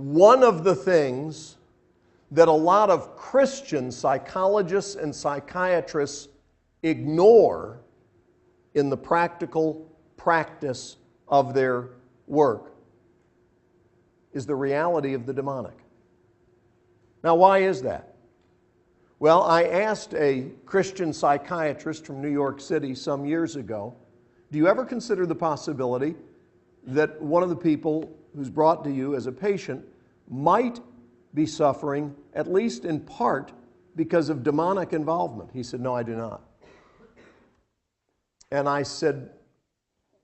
one of the things that a lot of Christian psychologists and psychiatrists ignore in the practical practice of their work is the reality of the demonic. Now, why is that? Well, I asked a Christian psychiatrist from New York City some years ago, do you ever consider the possibility that one of the people who's brought to you as a patient might be suffering, at least in part, because of demonic involvement? He said, no, I do not. And I said,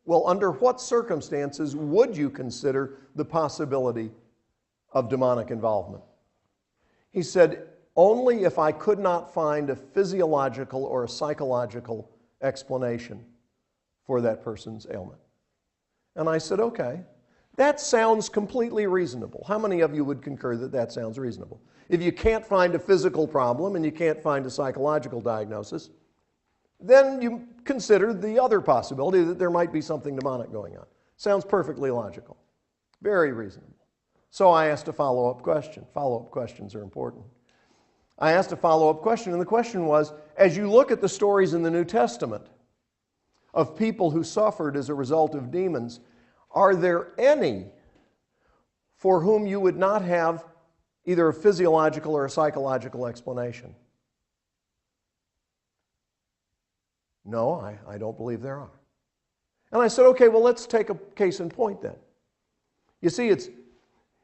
well, under what circumstances would you consider the possibility of demonic involvement? He said, only if I could not find a physiological or a psychological explanation for that person's ailment. And I said, okay, that sounds completely reasonable. How many of you would concur that that sounds reasonable? If you can't find a physical problem and you can't find a psychological diagnosis, then you consider the other possibility that there might be something demonic going on. Sounds perfectly logical. Very reasonable. So I asked a follow-up question. Follow-up questions are important. I asked a follow-up question, and the question was, as you look at the stories in the New Testament of people who suffered as a result of demons, are there any for whom you would not have either a physiological or a psychological explanation? No, I don't believe there are. And I said, okay, well, let's take a case in point then. You see,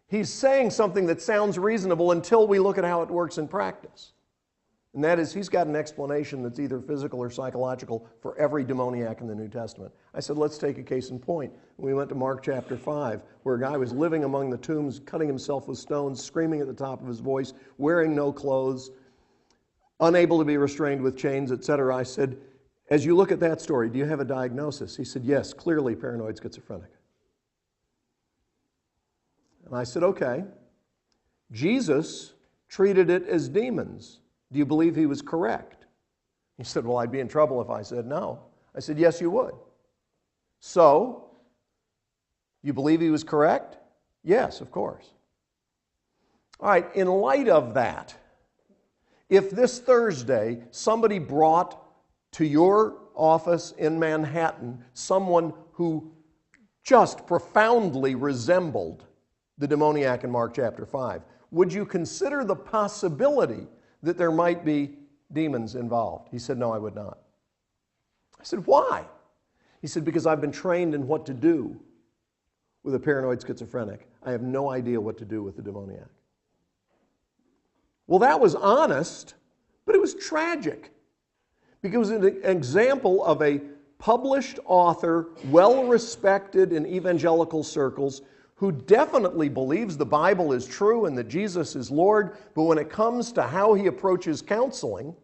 he's saying something that sounds reasonable until we look at how it works in practice. And that is, he's got an explanation that's either physical or psychological for every demoniac in the New Testament. I said, let's take a case in point. We went to Mark chapter 5, where a guy was living among the tombs, cutting himself with stones, screaming at the top of his voice, wearing no clothes, unable to be restrained with chains, etc. I said, as you look at that story, do you have a diagnosis? He said, yes, clearly paranoid schizophrenic. And I said, okay, Jesus treated it as demons. Do you believe he was correct? He said, well, I'd be in trouble if I said no. I said, yes, you would. So, you believe he was correct? Yes, of course. All right, in light of that, if this Thursday somebody brought to your office in Manhattan someone who just profoundly resembled the demoniac in Mark chapter 5, would you consider the possibility that there might be demons involved? He said, no, I would not. I said, why? He said, because I've been trained in what to do with a paranoid schizophrenic. I have no idea what to do with the demoniac. Well, that was honest, but it was tragic. Because it was an example of a published author, well-respected in evangelical circles, who definitely believes the Bible is true and that Jesus is Lord, but when it comes to how he approaches counseling,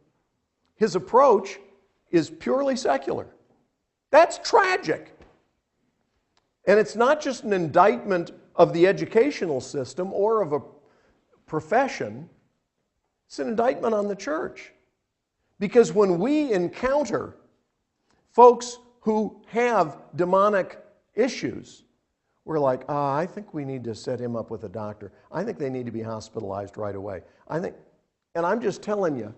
his approach is purely secular. That's tragic. And it's not just an indictment of the educational system or of a profession, it's an indictment on the church. Because when we encounter folks who have demonic issues, we're like, I think we need to set him up with a doctor. I think they need to be hospitalized right away. And I'm just telling you,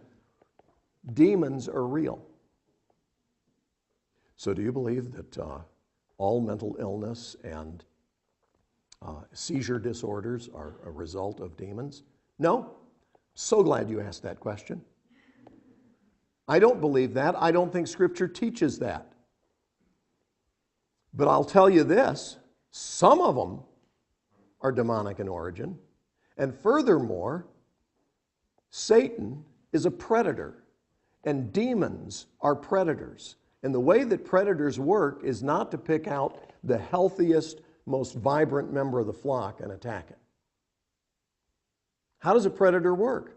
demons are real. So do you believe that all mental illness and seizure disorders are a result of demons? No. So glad you asked that question. I don't believe that. I don't think Scripture teaches that. But I'll tell you this, some of them are demonic in origin. And furthermore, Satan is a predator, and demons are predators. And the way that predators work is not to pick out the healthiest, most vibrant member of the flock and attack it. How does a predator work?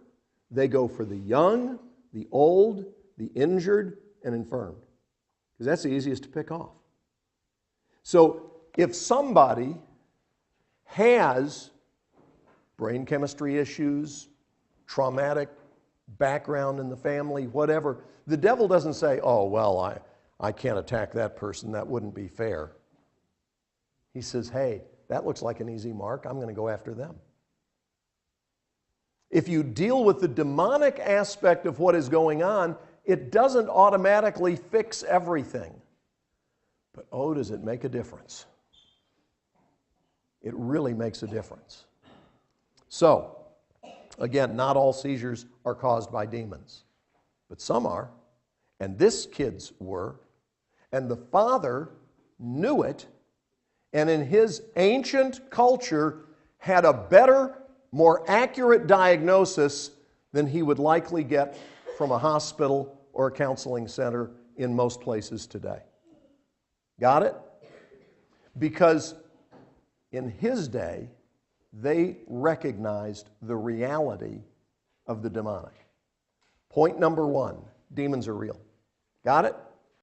They go for the young, the old, the injured, and infirmed. Because that's the easiest to pick off. So if somebody has brain chemistry issues, traumatic background in the family, whatever, the devil doesn't say, oh, well, I can't attack that person, that wouldn't be fair. He says, hey, that looks like an easy mark, I'm going to go after them. If you deal with the demonic aspect of what is going on, it doesn't automatically fix everything. But oh, does it make a difference? It really makes a difference. So, again, not all seizures are caused by demons, but some are, and this kid's were, and the father knew it, and in his ancient culture had a better, more accurate diagnosis than he would likely get from a hospital or a counseling center in most places today. Got it? Because in his day, they recognized the reality of the demonic. Point number one, demons are real. Got it?